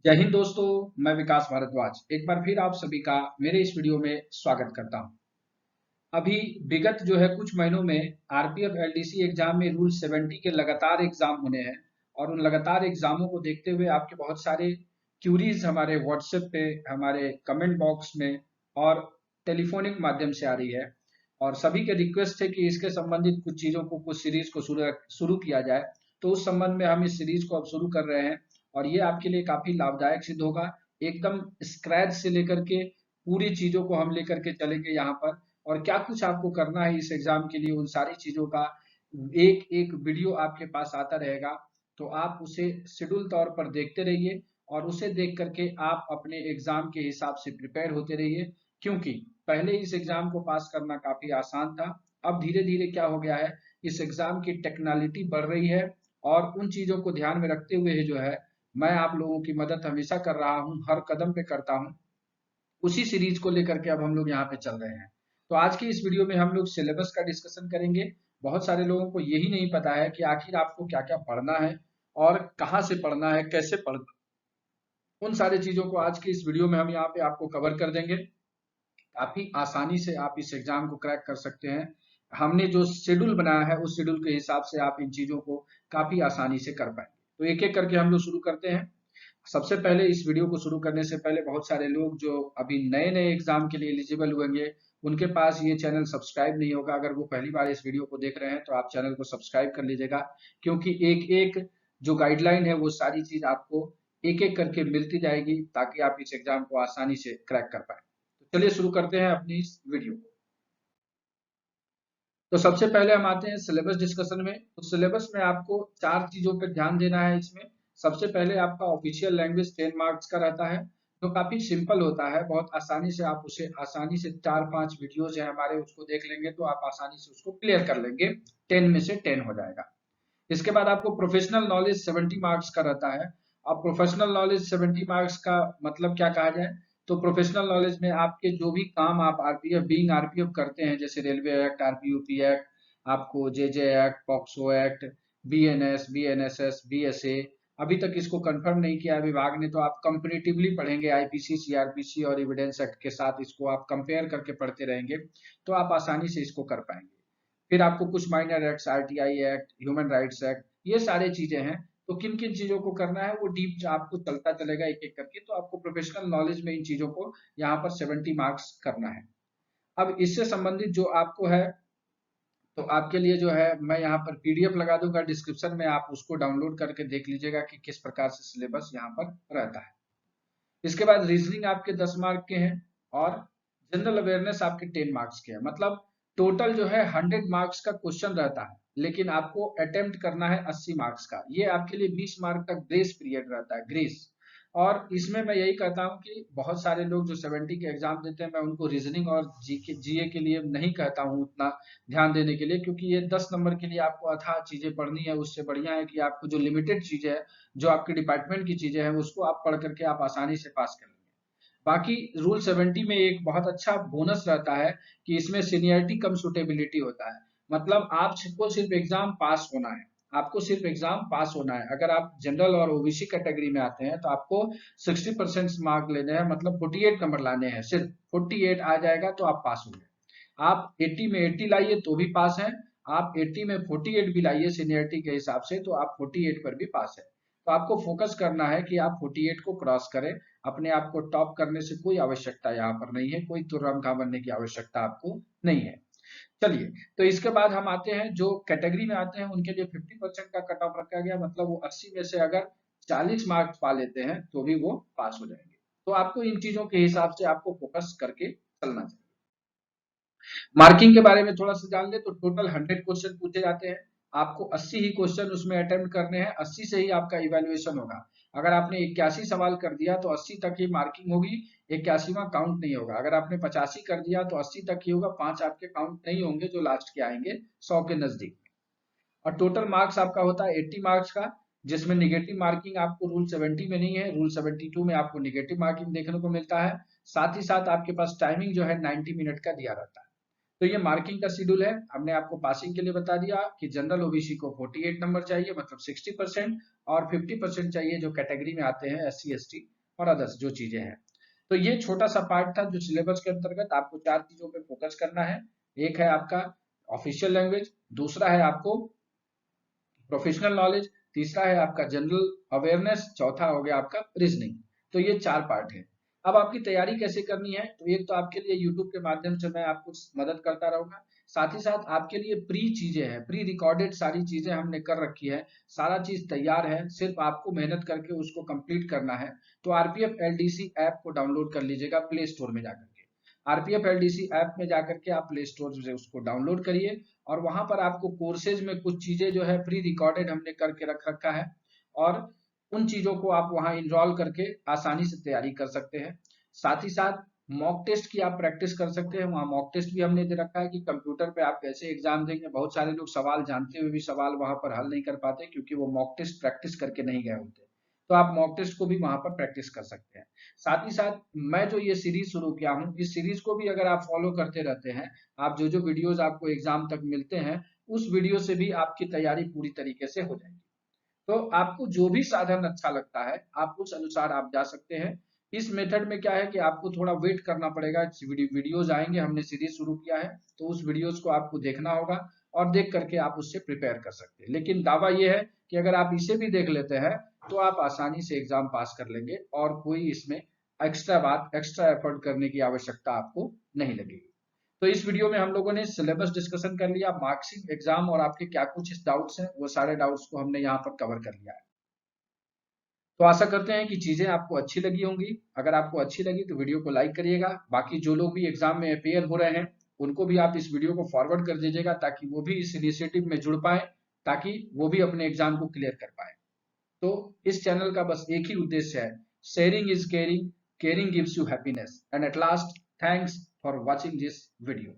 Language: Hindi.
जय हिंद दोस्तों। मैं विकास भारद्वाज एक बार फिर आप सभी का मेरे इस वीडियो में स्वागत करता हूं। अभी विगत जो है कुछ महीनों में आरपीएफ एलडीसी एग्जाम में रूल 70 के लगातार एग्जाम होने हैं और उन लगातार एग्जामों को देखते हुए आपके बहुत सारे क्यूरीज हमारे व्हाट्सएप पे, हमारे कमेंट बॉक्स में और टेलीफोनिक माध्यम से आ रही है और सभी के रिक्वेस्ट है कि इसके संबंधित कुछ चीजों को, कुछ सीरीज को शुरू किया जाए। तो उस संबंध में हम इस सीरीज को अब शुरू कर रहे हैं और ये आपके लिए काफी लाभदायक सिद्ध होगा। एकदम स्क्रैच से लेकर के पूरी चीजों को हम लेकर के चलेंगे यहाँ पर, और क्या कुछ आपको करना है इस एग्जाम के लिए उन सारी चीजों का एक एक वीडियो आपके पास आता रहेगा। तो आप उसे शेड्यूल तौर पर देखते रहिए और उसे देख करके आप अपने एग्जाम के हिसाब से प्रिपेयर होते रहिए, क्योंकि पहले इस एग्जाम को पास करना काफी आसान था। अब धीरे धीरे क्या हो गया है, इस एग्जाम की टेक्नोलिटी बढ़ रही है और उन चीजों को ध्यान में रखते हुए जो है मैं आप लोगों की मदद हमेशा कर रहा हूँ, हर कदम पे करता हूँ। उसी सीरीज को लेकर के अब हम लोग यहाँ पे चल रहे हैं। तो आज की इस वीडियो में हम लोग सिलेबस का डिस्कशन करेंगे। बहुत सारे लोगों को यही नहीं पता है कि आखिर आपको क्या क्या पढ़ना है और कहाँ से पढ़ना है, कैसे पढ़ना। उन सारी चीजों को आज की इस वीडियो में हम यहाँ पे आपको कवर कर देंगे। काफी आसानी से आप इस एग्जाम को क्रैक कर सकते हैं। हमने जो शेड्यूल बनाया है उस शेड्यूल के हिसाब से आप इन चीजों को काफी आसानी से कर पाएंगे। तो एक एक करके हम लोग शुरू करते हैं। सबसे पहले इस वीडियो को शुरू करने से पहले बहुत सारे लोग जो अभी नए नए एग्जाम के लिए एलिजिबल हुएंगे उनके पास ये चैनल सब्सक्राइब नहीं होगा। अगर वो पहली बार इस वीडियो को देख रहे हैं तो आप चैनल को सब्सक्राइब कर लीजिएगा, क्योंकि एक एक जो गाइडलाइन है वो सारी चीज आपको एक एक करके मिलती जाएगी ताकि आप इस एग्जाम को आसानी से क्रैक कर पाए। तो चलिए शुरू करते हैं अपनी इस वीडियो को। तो सबसे पहले हम आते हैं सिलेबस डिस्कशन में। तो सिलेबस में आपको चार चीजों पर ध्यान देना है इसमें। सबसे पहले आपका ऑफिशियल लैंग्वेज 10 मार्क्स का रहता है, जो काफी सिंपल होता है। बहुत आसानी से आप उसे आसानी से 4-5 वीडियोज है हमारे, उसको देख लेंगे तो आप आसानी से उसको क्लियर कर लेंगे। 10 में से 10 हो जाएगा। इसके बाद आपको प्रोफेशनल नॉलेज 70 मार्क्स का रहता है। अब प्रोफेशनल नॉलेज 70 मार्क्स का मतलब क्या कहा जाए, तो प्रोफेशनल नॉलेज में आपके जो भी काम आप आरपीएफ करते हैं, जैसे रेलवे एक्ट, आरपीयूपी एक्ट, आपको JJ act, POCSO act, BNS, BNSS, BSA, अभी तक इसको कंफर्म नहीं किया विभाग ने, तो आप कंपेरेटिवली पढ़ेंगे आईपीसी, सीआरपीसी और एविडेंस एक्ट के साथ। इसको आप कंपेयर करके पढ़ते रहेंगे तो आप आसानी से इसको कर पाएंगे। फिर आपको कुछ minor acts, RTI act, human rights act, ये सारे चीजें हैं। तो किन किन चीजों को करना है वो डीप आपको चलता चलेगा एक एक करके। तो आपको प्रोफेशनल नॉलेज में इन चीजों को यहाँ पर 70 मार्क्स करना है। अब इससे संबंधित जो आपको है, तो आपके लिए जो है मैं यहाँ पर पीडीएफ लगा दूंगा डिस्क्रिप्शन में, आप उसको डाउनलोड करके देख लीजिएगा कि किस प्रकार से सिलेबस यहाँ पर रहता है। इसके बाद रीजनिंग आपके 10 मार्क के हैं और जनरल अवेयरनेस आपके 10 मार्क्स के हैं। मतलब टोटल जो है 100 मार्क्स का क्वेश्चन रहता है, लेकिन आपको अटेम्प्ट करना है 80 मार्क्स का। ये आपके लिए 20 मार्क तक ग्रेस पीरियड रहता है, ग्रेस। और इसमें मैं यही कहता हूँ कि बहुत सारे लोग जो 70 के एग्जाम देते हैं, मैं उनको रीजनिंग और जीए के लिए नहीं कहता हूँ उतना ध्यान देने के लिए, क्योंकि ये 10 नंबर के लिए आपको अथाह चीजें पढ़नी है। उससे बढ़िया है कि आपको जो लिमिटेड चीजें है, जो आपके डिपार्टमेंट की चीजें हैं, उसको आप पढ़ करके आप आसानी से पास कर लेंगे। बाकी रूल 70 में एक बहुत अच्छा बोनस रहता है कि इसमें सीनियरिटी कम सुटेबिलिटी होता है। मतलब आपको सिर्फ एग्जाम पास होना है, आपको सिर्फ एग्जाम पास होना है। अगर आप जनरल और ओबीसी कैटेगरी में आते हैं तो आपको 60% मार्क लेने हैं, मतलब 48 नंबर लाने हैं। सिर्फ 48 आ जाएगा तो आप पास हो गए। आप 80 में 80 लाइए तो भी पास है, आप 80 में 48 भी लाइए सीनियरिटी के हिसाब से तो आप 48 पर भी पास है। तो आपको फोकस करना है कि आप 48 को क्रॉस करें। अपने आप को टॉप करने से कोई आवश्यकता यहाँ पर नहीं है, कोई तुर्रम खा बनने की आवश्यकता आपको नहीं है। चलिए, तो इसके बाद हम आते हैं जो कैटेगरी में आते हैं उनके लिए 50% का कट ऑफ रखा गया। मतलब वो 80 में से अगर 40 मार्क्स पा लेते हैं तो भी वो पास हो जाएंगे। तो आपको इन चीजों के हिसाब से आपको फोकस करके चलना चाहिए। मार्किंग के बारे में थोड़ा सा जान ले तो टोटल 100 क्वेश्चन पूछे जाते हैं। आपको 80 ही क्वेश्चन उसमें अटेम्प्ट करने हैं, 80 से ही आपका इवैल्यूएशन होगा। अगर आपने 81 सवाल कर दिया तो 80 तक ही मार्किंग होगी, 81वां काउंट नहीं होगा। अगर आपने 85 कर दिया तो 80 तक ही होगा, 5 आपके काउंट नहीं होंगे जो लास्ट के आएंगे 100 के नजदीक। और टोटल मार्क्स आपका होता है 80 मार्क्स का, जिसमें निगेटिव मार्किंग आपको रूल 70 में नहीं है, रूल 72 में आपको निगेटिव मार्किंग देखने को मिलता है। साथ ही साथ आपके पास टाइमिंग जो है 90 मिनट का दिया रहता है। तो ये मार्किंग का शेड्यूल है। हमने आपको पासिंग के लिए बता दिया कि जनरल ओबीसी को 48 नंबर चाहिए, मतलब 60%, और 50% चाहिए जो कैटेगरी में आते हैं एससी एसटी, और अदर्स जो चीजें हैं। तो ये छोटा सा पार्ट था जो सिलेबस के अंतर्गत आपको 4 चीजों पे फोकस करना है। एक है आपका ऑफिशियल लैंग्वेज, दूसरा है आपको प्रोफेशनल नॉलेज, तीसरा है आपका जनरल अवेयरनेस, चौथा हो गया आपका रीजनिंग। तो ये 4 पार्ट है। अब आपकी तैयारी कैसे करनी है, तो एक तो आपके लिए यूट्यूब के माध्यम से मैं आपको मदद करता रहूंगा, साथ ही साथ आपके लिए प्री चीजें हैं, प्री रिकॉर्डेड सारी चीजें हमने कर रखी है, सारा चीज तैयार है, सिर्फ आपको मेहनत करके उसको कंप्लीट करना है। तो आरपीएफ एलडीसी ऐप को डाउनलोड कर लीजिएगा प्ले स्टोर में जाकर के। आरपीएफ एलडीसी ऐप में जाकर के आप प्ले स्टोर से उसको डाउनलोड करिए, और वहां पर आपको कोर्सेज में कुछ चीजें जो है प्री रिकॉर्डेड हमने करके रख रखा है, और उन चीजों को आप वहां इनरोल करके आसानी से तैयारी कर सकते हैं। साथ ही साथ मॉक टेस्ट की आप प्रैक्टिस कर सकते हैं, वहां मॉक टेस्ट भी हमने दे रखा है कि कंप्यूटर पे आप कैसे एग्जाम देंगे। बहुत सारे लोग सवाल जानते हुए भी सवाल वहां पर हल नहीं कर पाते, क्योंकि वो मॉक टेस्ट प्रैक्टिस करके नहीं गए होते। तो आप मॉक टेस्ट को भी वहां पर प्रैक्टिस कर सकते हैं। साथ ही साथ मैं जो ये सीरीज शुरू किया हूँ, इस सीरीज को भी अगर आप फॉलो करते रहते हैं, आप जो जो वीडियोज आपको एग्जाम तक मिलते हैं, उस वीडियो से भी आपकी तैयारी पूरी तरीके से हो जाएगी। तो आपको जो भी साधन अच्छा लगता है आप उस अनुसार आप जा सकते हैं। इस मेथड में क्या है कि आपको थोड़ा वेट करना पड़ेगा, वीडियोज आएंगे, हमने सीरीज शुरू किया है तो उस वीडियोज को आपको देखना होगा, और देख करके आप उससे प्रिपेयर कर सकते हैं। लेकिन दावा यह है कि अगर आप इसे भी देख लेते हैं तो आप आसानी से एग्जाम पास कर लेंगे, और कोई इसमें एक्स्ट्रा एफर्ट करने की आवश्यकता आपको नहीं लगेगी। तो इस वीडियो में हम लोगों ने सिलेबस डिस्कशन कर लिया, मार्क्सिंग एग्जाम और आपके क्या कुछ डाउट्स हैं, वो सारे डाउट्स को हमने यहाँ पर कवर कर लिया है। तो आशा करते हैं कि चीजें आपको अच्छी लगी होंगी। अगर आपको अच्छी लगी तो वीडियो को लाइक करिएगा। बाकी जो लोग भी एग्जाम में अपेयर हो रहे हैं उनको भी आप इस वीडियो को फॉरवर्ड कर दीजिएगा, ताकि वो भी इस इनिशिएटिव में जुड़ पाए, ताकि वो भी अपने एग्जाम को क्लियर कर पाए। तो इस चैनल का बस एक ही उद्देश्य है, sharing is caring, caring gives you happiness, and at last thanks for watching this video.